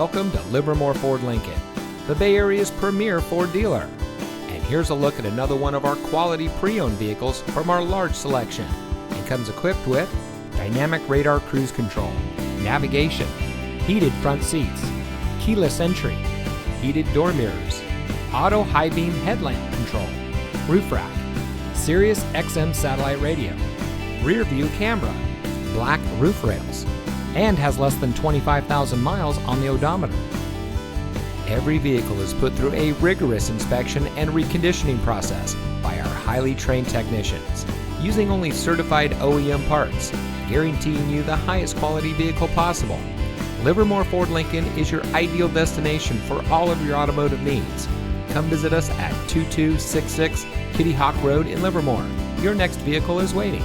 Welcome to Livermore Ford Lincoln, the Bay Area's premier Ford dealer. And here's a look at another one of our quality pre-owned vehicles from our large selection, and comes equipped with dynamic radar cruise control, navigation, heated front seats, keyless entry, heated door mirrors, auto high beam headlamp control, roof rack, Sirius XM satellite radio, rear view camera, black roof rails, and has less than 25,000 miles on the odometer. Every vehicle is put through a rigorous inspection and reconditioning process by our highly trained technicians, using only certified OEM parts, guaranteeing you the highest quality vehicle possible. Livermore Ford Lincoln is your ideal destination for all of your automotive needs. Come visit us at 2266 Kittyhawk Road in Livermore. Your next vehicle is waiting.